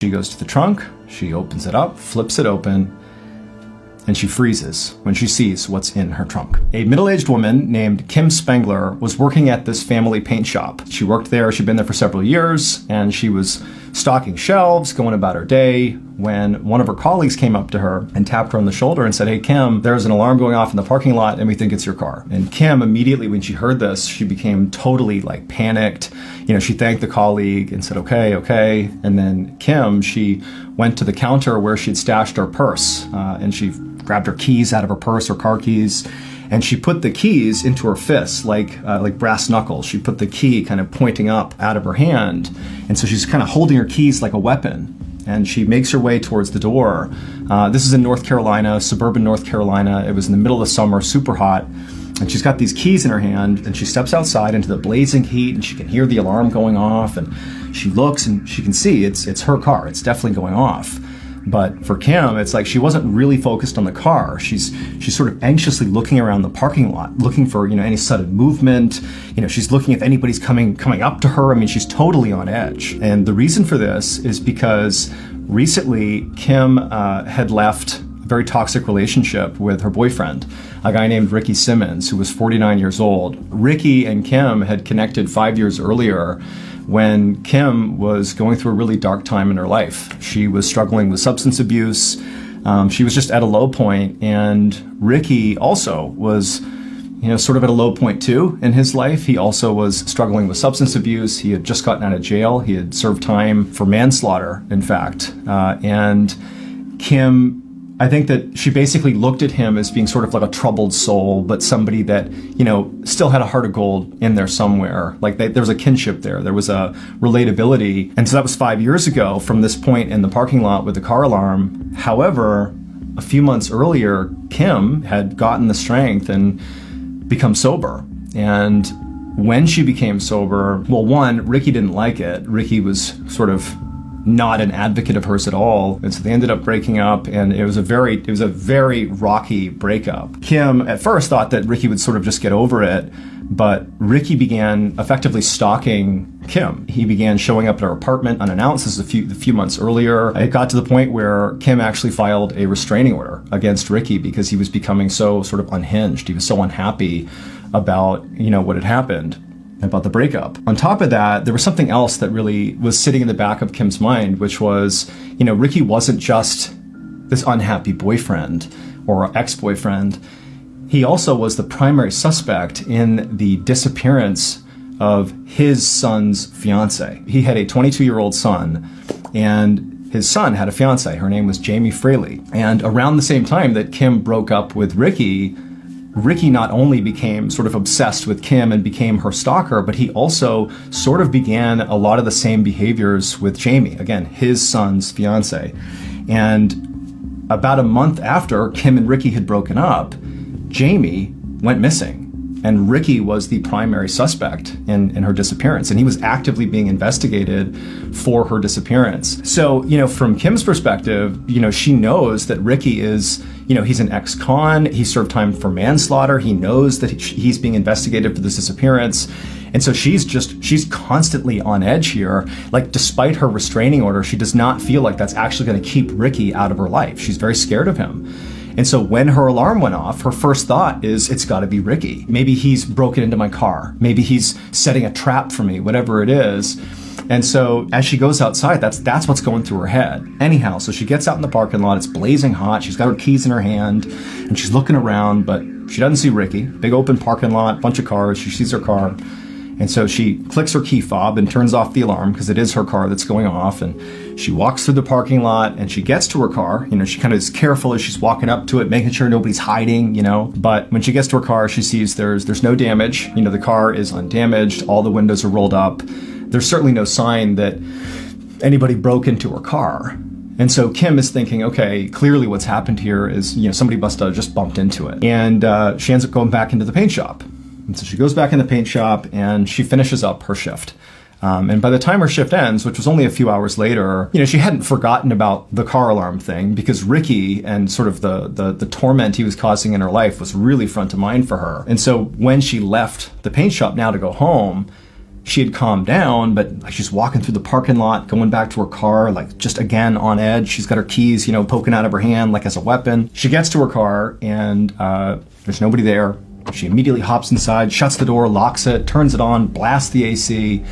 She goes to the trunk, she opens it up, flips it open, and she freezes when she sees what's in her trunk. A middle-aged woman named Kim Spengler was working at this family paint shop. She worked there, she'd been there for several years, and she was stocking shelves, going about her day, when one of her colleagues came up to her and tapped her on the shoulder and said, "Hey, Kim, there's an alarm going off in the parking lot and we think it's your car." And Kim immediately, when she heard this, she became totally panicked. She thanked the colleague and said, okay. And then Kim, she went to the counter where she'd stashed her purse, and she grabbed her keys out of her purse, her car keys, and she put the keys into her fists like brass knuckles. She put the key kind of pointing up out of her hand. And so she's kind of holding her keys like a weapon. And she makes her way towards the door. This is in North Carolina, suburban North Carolina. It was in the middle of the summer, super hot. And she's got these keys in her hand, and she steps outside into the blazing heat, and she can hear the alarm going off, and she looks and she can see it's her car. It's definitely going off. But for Kim, it's like she wasn't really focused on the car. She's sort of anxiously looking around the parking lot, looking for any sudden movement. She's looking if anybody's coming up to her. I mean, she's totally on edge. And the reason for this is because recently Kim had left a very toxic relationship with her boyfriend, a guy named Ricky Simmons, who was 49 years old. Ricky and Kim had connected 5 years earlier when Kim was going through a really dark time in her life. She was struggling with substance abuse. She was just at a low point, and Ricky also was sort of at a low point too in his life. He also was struggling with substance abuse. He had just gotten out of jail. He had served time for manslaughter, in fact. And Kim, I think that she basically looked at him as being sort of like a troubled soul, but somebody that, still had a heart of gold in there somewhere. There was a kinship there. There was a relatability. And so that was 5 years ago from this point in the parking lot with the car alarm. However, a few months earlier, Kim had gotten the strength and become sober. And when she became sober, well, one, Ricky didn't like it. Ricky was sort of not an advocate of hers at all. And so they ended up breaking up, and it was a very rocky breakup. Kim at first thought that Ricky would sort of just get over it, but Ricky began effectively stalking Kim. He began showing up at her apartment unannounced. This is a few months earlier. It got to the point where Kim actually filed a restraining order against Ricky because he was becoming so sort of unhinged. He was so unhappy about, what had happened, about the breakup. On top of that, there was something else that really was sitting in the back of Kim's mind, which was, Ricky wasn't just this unhappy boyfriend or ex-boyfriend. He also was the primary suspect in the disappearance of his son's fiance. He had a 22-year-old son, and his son had a fiance. Her name was Jamie Fraley. And around the same time that Kim broke up with Ricky not only became sort of obsessed with Kim and became her stalker, but he also sort of began a lot of the same behaviors with Jamie, again, his son's fiance. And about a month after Kim and Ricky had broken up, Jamie went missing. And Ricky was the primary suspect in her disappearance, and he was actively being investigated for her disappearance. So, from Kim's perspective, she knows that Ricky is, he's an ex-con, he served time for manslaughter, he knows that he's being investigated for this disappearance. And so she's constantly on edge here. Despite her restraining order, she does not feel like that's actually going to keep Ricky out of her life. She's very scared of him. And so when her alarm went off, her first thought is, it's got to be Ricky. Maybe he's broken into my car. Maybe he's setting a trap for me, whatever it is. And so as she goes outside, that's what's going through her head. Anyhow, so she gets out in the parking lot. It's blazing hot. She's got her keys in her hand, and she's looking around, but she doesn't see Ricky. Big open parking lot, bunch of cars. She sees her car. And so she clicks her key fob and turns off the alarm because it is her car that's going off. And she walks through the parking lot and she gets to her car. She kind of is careful as she's walking up to it, making sure nobody's hiding, But when she gets to her car, she sees there's no damage. The car is undamaged. All the windows are rolled up. There's certainly no sign that anybody broke into her car. And so Kim is thinking, okay, clearly what's happened here is, somebody must have just bumped into it. And she ends up going back into the paint shop. And so she goes back in the paint shop and she finishes up her shift. And by the time her shift ends, which was only a few hours later, she hadn't forgotten about the car alarm thing because Ricky and sort of the torment he was causing in her life was really front of mind for her. And so when she left the paint shop now to go home, she had calmed down, but like she's walking through the parking lot, going back to her car, like just again on edge. She's got her keys, poking out of her hand like as a weapon. She gets to her car and there's nobody there. She immediately hops inside, shuts the door, locks it, turns it on, blasts the AC.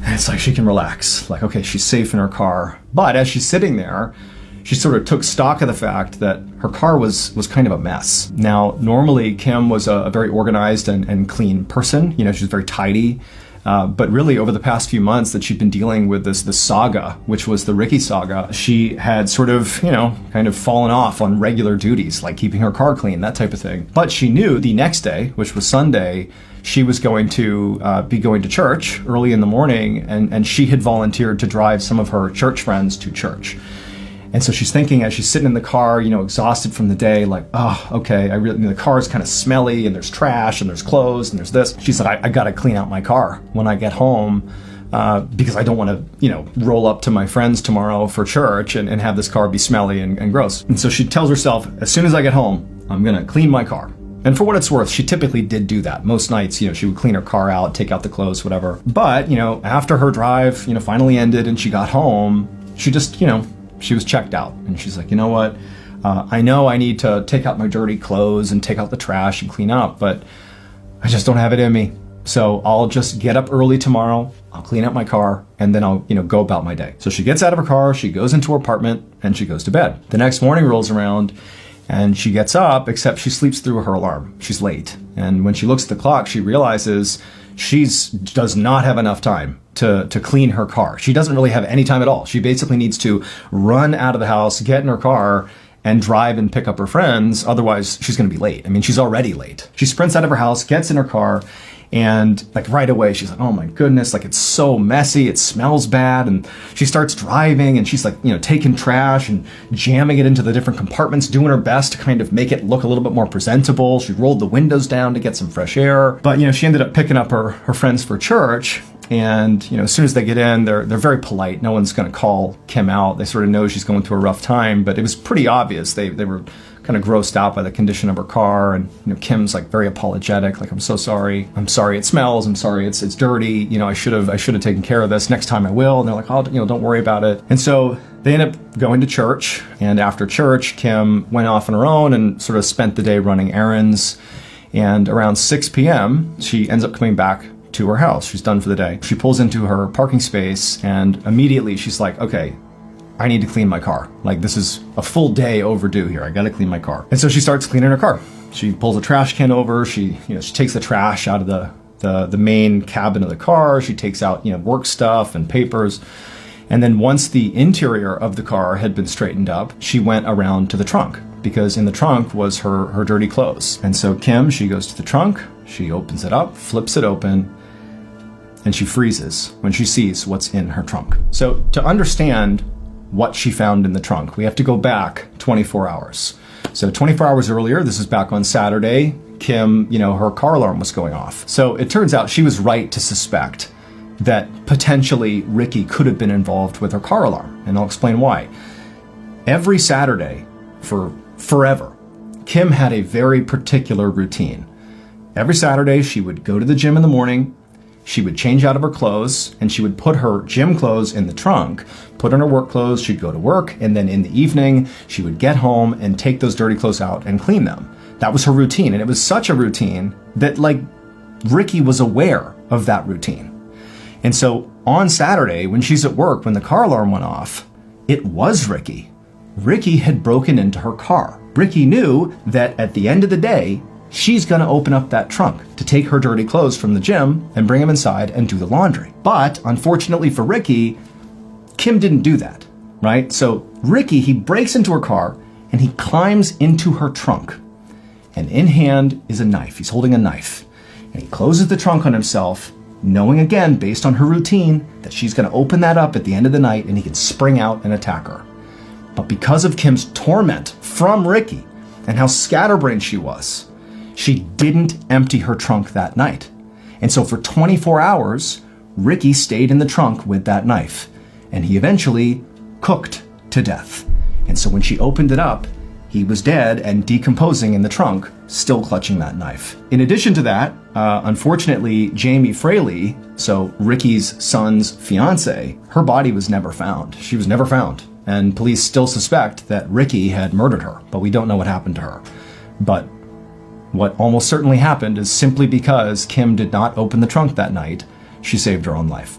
And it's like she can relax. Like, okay, she's safe in her car. But as she's sitting there, she sort of took stock of the fact that her car was kind of a mess. Now, normally Kim was a very organized and clean person. She was very tidy. But really over the past few months that she'd been dealing with this saga, which was the Ricky saga, she had sort of, kind of fallen off on regular duties, like keeping her car clean, that type of thing. But she knew the next day, which was Sunday, she was going to be going to church early in the morning, and she had volunteered to drive some of her church friends to church. And so she's thinking as she's sitting in the car, exhausted from the day, like, oh, okay, the car's kind of smelly and there's trash and there's clothes and there's this. She said, I got to clean out my car when I get home because I don't want to, roll up to my friends tomorrow for church and have this car be smelly and gross. And so she tells herself, as soon as I get home, I'm going to clean my car. And for what it's worth, she typically did do that. Most nights, she would clean her car out, take out the clothes, whatever. But, after her drive, finally ended and she got home, she just, she was checked out. And she's like, you know what? I know I need to take out my dirty clothes and take out the trash and clean up, but I just don't have it in me. So I'll just get up early tomorrow, I'll clean up my car, and then I'll, go about my day. So she gets out of her car, she goes into her apartment, and she goes to bed. The next morning rolls around, and she gets up, except she sleeps through her alarm. She's late. And when she looks at the clock, she realizes does not have enough time to clean her car. She doesn't really have any time at all. She basically needs to run out of the house, get in her car, and drive and pick up her friends. Otherwise, she's going to be late. I mean, she's already late. She sprints out of her house, gets in her car, and like right away, she's like, oh my goodness, like it's so messy, it smells bad. And she starts driving and she's like, taking trash and jamming it into the different compartments, doing her best to kind of make it look a little bit more presentable. She rolled the windows down to get some fresh air. But, she ended up picking up her friends for church. And, as soon as they get in, they're very polite. No one's going to call Kim out. They sort of know she's going through a rough time, but it was pretty obvious. They were kind of grossed out by the condition of her car. And, Kim's like very apologetic, like, I'm so sorry. I'm sorry it smells. I'm sorry it's dirty. I should have taken care of this. Next time I will. And they're like, oh, don't worry about it. And so they end up going to church. And after church, Kim went off on her own and sort of spent the day running errands. And around 6 p.m., she ends up coming back to her house. She's done for the day. She pulls into her parking space and immediately she's like, okay, I need to clean my car. Like, this is a full day overdue here. I got to clean my car. And so she starts cleaning her car. She pulls a trash can over. She takes the trash out of the main cabin of the car. She takes out, work stuff and papers. And then once the interior of the car had been straightened up, she went around to the trunk because in the trunk was her dirty clothes. And so Kim, she goes to the trunk, she opens it up, flips it open, and she freezes when she sees what's in her trunk. So to understand what she found in the trunk, we have to go back 24 hours. So 24 hours earlier, this is back on Saturday, Kim, her car alarm was going off. So it turns out she was right to suspect that potentially Ricky could have been involved with her car alarm. And I'll explain why. Every Saturday for forever, Kim had a very particular routine. Every Saturday, she would go to the gym in the morning, she would change out of her clothes, and she would put her gym clothes in the trunk, put on her work clothes, she'd go to work, and then in the evening, she would get home and take those dirty clothes out and clean them. That was her routine, and it was such a routine that, Ricky was aware of that routine. And so on Saturday, when she's at work, when the car alarm went off, it was Ricky. Ricky had broken into her car. Ricky knew that at the end of the day, she's going to open up that trunk to take her dirty clothes from the gym and bring them inside and do the laundry. But unfortunately for Ricky, Kim didn't do that, right? So Ricky, he breaks into her car and he climbs into her trunk. And in hand is a knife. He's holding a knife. And he closes the trunk on himself, knowing again, based on her routine, that she's going to open that up at the end of the night and he can spring out and attack her. But because of Kim's torment from Ricky and how scatterbrained she was, she didn't empty her trunk that night. And so for 24 hours, Ricky stayed in the trunk with that knife, and he eventually cooked to death. And so when she opened it up, He was dead and decomposing in the trunk, still clutching that knife. In addition to that, unfortunately, Jamie Fraley, so Ricky's son's fiance, her body was never found. She was never found. And police still suspect that Ricky had murdered her, but we don't know what happened to her. But what almost certainly happened is simply because Kim did not open the trunk that night, she saved her own life.